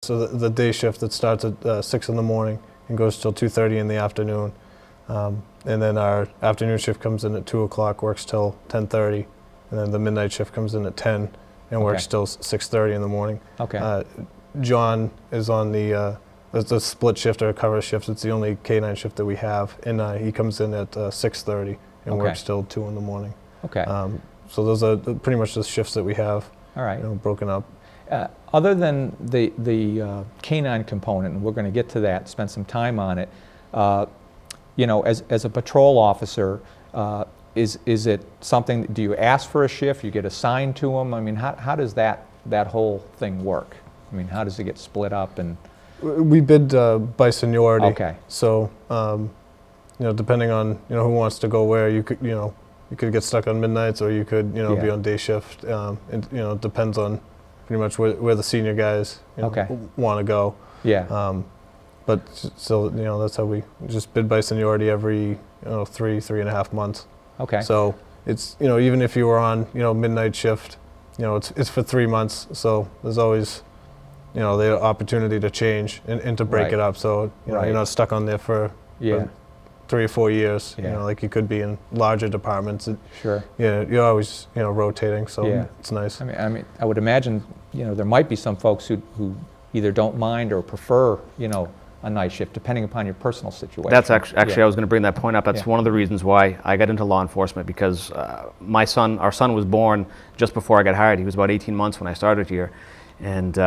So the day shift that starts at 6 in the morning and goes till 2:30 in the afternoon. And then our afternoon shift comes in at 2 o'clock, works till 10:30. And then the midnight shift comes in at 10 and works till 6:30 in the morning. Okay. John is on the split shift or a cover shift. It's the only K-9 shift that we have. And he comes in at 6:30 and works till 2 in the morning. Okay. So those are pretty much the shifts that we have. All right. Broken up. Other than the K-9 component, and we're going to get to that, spend some time on it, as a patrol officer, is it something, do you ask for a shift, you get assigned to them? I mean, how does that whole thing work? I mean, how does it get split up? And we bid by seniority. Okay. So, depending on, who wants to go where, you could get stuck on midnights or you could, be on day shift. It depends on pretty much where the senior guys want to go. Yeah. But still, that's how we just bid by seniority every 3.5 months. Okay. So it's, even if you were on, midnight shift, it's for 3 months. So there's always, the opportunity to change and to break it up. So, you're not stuck on there for 3 or 4 years, like you could be in larger departments. Sure. Yeah, you're always, rotating, so it's nice. I mean, I would imagine, there might be some folks who either don't mind or prefer, a night shift, depending upon your personal situation. That's actually I was going to bring that point up. That's one of the reasons why I got into law enforcement, because our son was born just before I got hired. He was about 18 months when I started here. And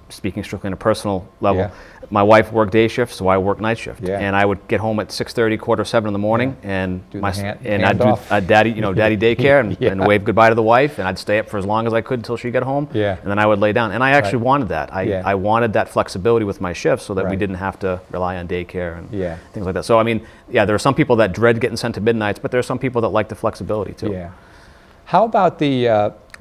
speaking strictly on a personal level, my wife worked day shift, so I worked night shift. Yeah. And I would get home at 6:30, 6:45 in the morning, and I'd do daddy daycare and wave goodbye to the wife, and I'd stay up for as long as I could until she got home. Yeah. And then I would lay down. And I actually wanted that. I wanted that flexibility with my shifts so that we didn't have to rely on daycare and things like that. So there are some people that dread getting sent to midnights, but there are some people that like the flexibility too. Yeah. How about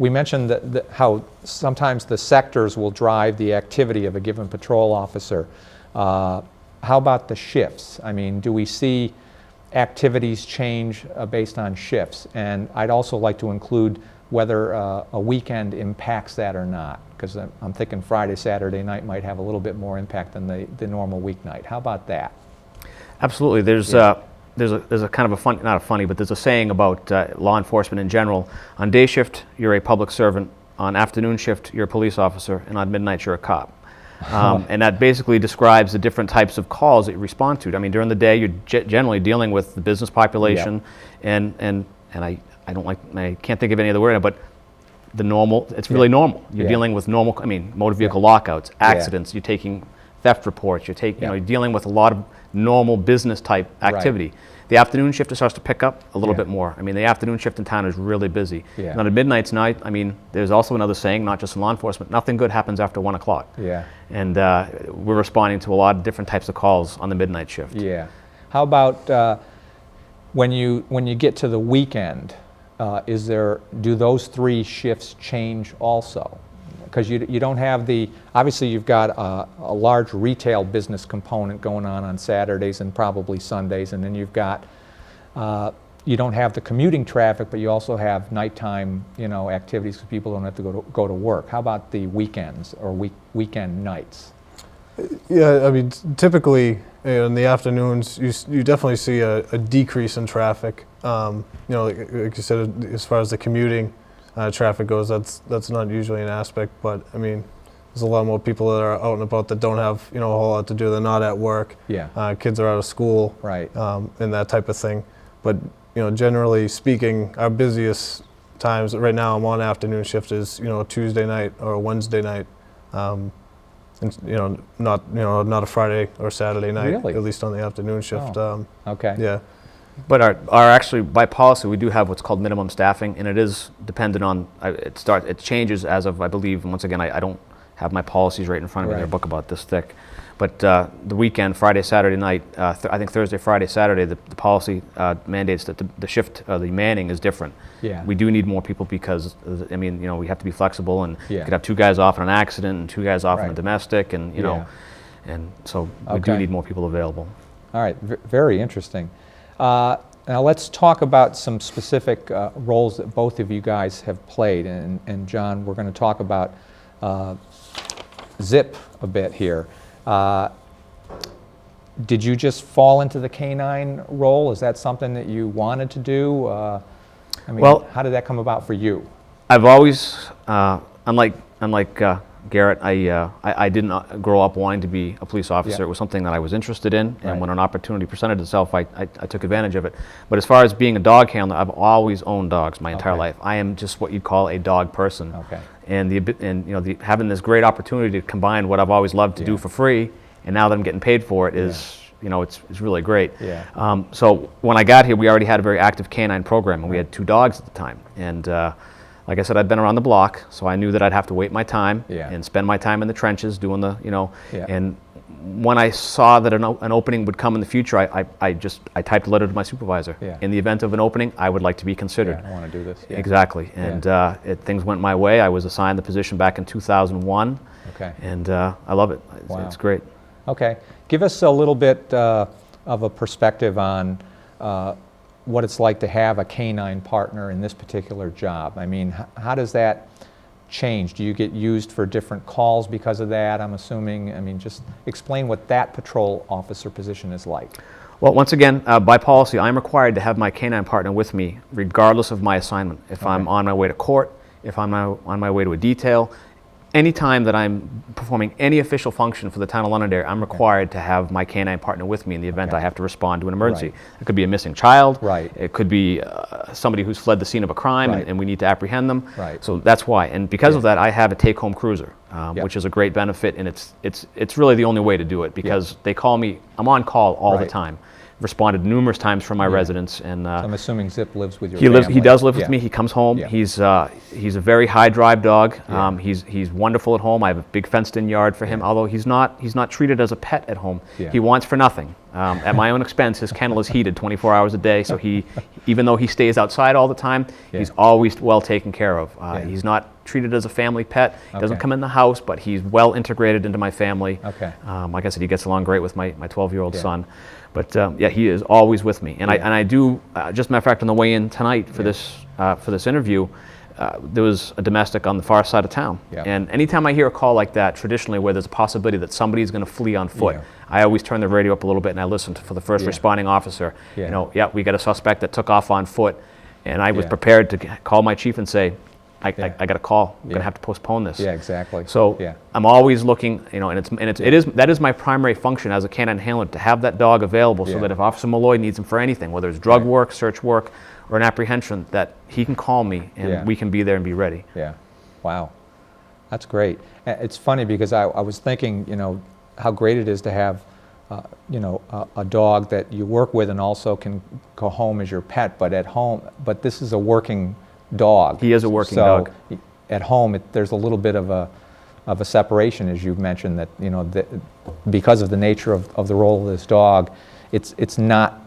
we mentioned how sometimes the sectors will drive the activity of a given patrol officer. How about the shifts? I mean, do we see activities change based on shifts? And I'd also like to include whether a weekend impacts that or not, because I'm thinking Friday, Saturday night might have a little bit more impact than the normal weeknight. How about that? Absolutely. There's a kind of there's a saying about law enforcement in general. On day shift, you're a public servant. On afternoon shift, you're a police officer. And on midnight, you're a cop. And that basically describes the different types of calls that you respond to. I mean, during the day, you're generally dealing with the business population, and I can't think of any other word, but the normal, it's really normal. You're dealing with normal, motor vehicle lockouts, accidents, you're taking theft reports, you're dealing with a lot of normal business type activity. Right. The afternoon shift starts to pick up a little bit more. I mean, the afternoon shift in town is really busy. Yeah. And on a midnight night, there's also another saying, not just in law enforcement, nothing good happens after 1 o'clock. Yeah. And we're responding to a lot of different types of calls on the midnight shift. Yeah. How about when you get to the weekend, do those 3 shifts change also? Because you don't have obviously you've got a large retail business component going on Saturdays and probably Sundays, and then you've got, you don't have the commuting traffic, but you also have nighttime, activities because people don't have to go to work. How about the weekends or weekend nights? Yeah, typically in the afternoons, you definitely see a decrease in traffic. Like you said, as far as the commuting traffic goes, that's not usually an aspect, but there's a lot more people that are out and about that don't have a whole lot to do. They're not at work. Yeah. Kids are out of school. Right. And that type of thing. But generally speaking, our busiest times right now, I'm on afternoon shift is a Tuesday night or a Wednesday night, and not a Friday or Saturday night. Really? At least on the afternoon shift. Oh. Okay. Yeah. But our actually, by policy, we do have what's called minimum staffing, and it is dependent on, it changes as of, I believe, and once again, I don't have my policies right in front of me in a book about this thick, but the weekend, Friday, Saturday night, I think Thursday, Friday, Saturday, the policy mandates that the shift, the manning is different. Yeah. We do need more people because, we have to be flexible, and you could have 2 guys off on an accident and 2 guys off on a domestic, and, and so we do need more people available. All right, very interesting. Now let's talk about some specific roles that both of you guys have played. And John, we're going to talk about Zip a bit here. Did you just fall into the canine role? Is that something that you wanted to do? I mean, Well, how did that come about for you? I've always, unlike Garrett, I didn't grow up wanting to be a police officer. Yeah. It was something that I was interested in, and Right. when an opportunity presented itself, I took advantage of it. But as far as being a dog handler, I've always owned dogs my entire Okay. life. I am just what you'd call a dog person. Okay. And having this great opportunity to combine what I've always loved to do for free, and now that I'm getting paid for it, is it's really great. Yeah. So when I got here, we already had a very active canine program, and we had 2 dogs at the time. And like I said, I'd been around the block, so I knew that I'd have to wait my time Yeah. and spend my time in the trenches doing Yeah. and when I saw that an opening would come in the future, I typed a letter to my supervisor. Yeah. In the event of an opening, I would like to be considered. Yeah, I want to do this. Yeah. Exactly. And things went my way. I was assigned the position back in 2001. Okay. And I love it. Wow. It's great. Okay. Give us a little bit of a perspective on what it's like to have a canine partner in this particular job. I mean, how does that change? Do you get used for different calls because of that, I'm assuming? I mean, just explain what that patrol officer position is like. Well, once again, by policy, I'm required to have my canine partner with me regardless of my assignment. If I'm on my way to court, if I'm on my way to a detail, anytime that I'm performing any official function for the town of Londonderry, I'm required to have my canine partner with me in the event I have to respond to an emergency. Right. It could be a missing child. Right. It could be somebody who's fled the scene of a crime, Right. and we need to apprehend them. Right. So that's why. And because of that, I have a take-home cruiser, which is a great benefit, and it's really the only way to do it because they call me. I'm on call all the Right. time. Responded numerous times from my residents, and So I'm assuming Zip lives with your he lives. He family. does live with Yeah. me. He comes home. Yeah. He's a very high drive dog. Yeah. He's wonderful at home. I have a big fenced in yard for him. Although he's not treated as a pet at home. Yeah. He wants for nothing. At my own expense, his kennel is heated 24 hours a day. So even though he stays outside all the time, he's always well taken care of. He's not treated as a family pet. He doesn't Okay. come in the house, but he's well integrated into my family. Okay. Like I said, he gets along great with my 12-year-old Yeah. son. But he is always with me, and I do. Just a matter of fact, on the way in tonight for this interview, there was a domestic on the far side of town. Yeah. And anytime I hear a call like that, traditionally where there's a possibility that somebody's going to flee on foot, Yeah. I always turn the radio up a little bit and I listen for the first responding officer. Yeah. We got a suspect that took off on foot, and I was Yeah. prepared to call my chief and say, I got a call. I'm going Yeah. to have to postpone this. Yeah, exactly. So Yeah. I'm always looking, that is my primary function as a canine handler, to have that dog available so Yeah. that if Officer Malloy needs him for anything, whether it's drug Right. work, search work, or an apprehension, that he can call me and Yeah. we can be there and be ready. Yeah. Wow. That's great. It's funny because I was thinking, how great it is to have, a dog that you work with and also can go home as your pet, but this is a working dog. He is a working dog. At home, there's a little bit of a separation, as you've mentioned, that, because of the nature of the role of this dog, it's not,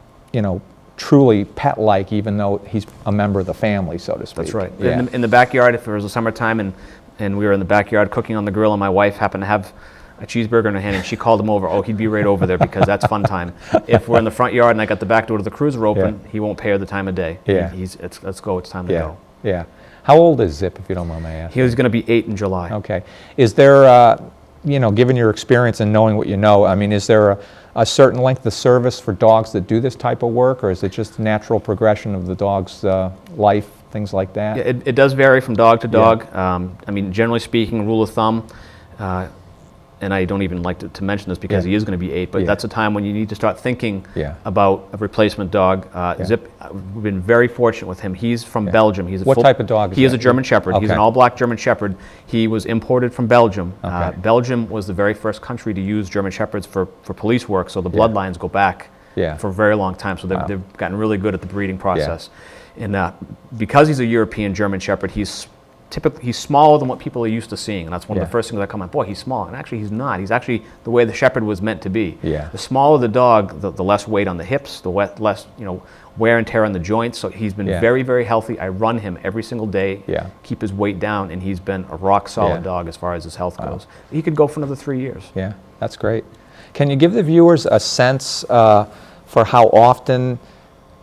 truly pet-like, even though he's a member of the family, so to speak. That's right. Yeah. In the backyard, if it was a summertime and we were in the backyard cooking on the grill and my wife happened to have a cheeseburger in her hand and she called him over, he'd be right over there because that's fun time. If we're in the front yard and I got the back door to the cruiser open, he won't pay her the time of day. Yeah. Let's go, it's time to go. Yeah. How old is Zip, if you don't mind my asking? He was going to be 8 in July. Okay. Is there, given your experience and knowing what you know, I mean, is there a certain length of service for dogs that do this type of work, or is it just natural progression of the dog's life, things like that? Yeah, it does vary from dog to dog. Generally speaking, rule of thumb, and I don't even like to mention this because he is going to be 8, but that's a time when you need to start thinking about a replacement dog. Zip, we've been very fortunate with him. He's from Belgium. What type of dog is He is that? a German Shepherd. He's Okay. an all-black German Shepherd. He was imported from Belgium. Okay. Belgium was the very first country to use German Shepherds for police work, so the bloodlines go back for a very long time. So they've gotten really good at the breeding process. And because he's a European German Shepherd, he's smaller than what people are used to seeing, and that's one of the first things that come up. Boy, he's small, and actually he's not. He's actually the way the Shepherd was meant to be. Yeah. The smaller the dog, the less weight on the hips, the less wear and tear on the joints. So he's been very, very healthy. I run him every single day, keep his weight down, and he's been a rock solid dog as far as his health goes. He could go for another 3 years. Yeah, that's great. Can you give the viewers a sense for how often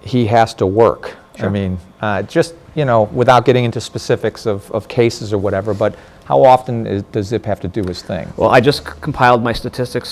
he has to work? Sure. I mean, just, you know, without getting into specifics of cases or whatever, but how often does Zip have to do his thing? Well, I just compiled my statistics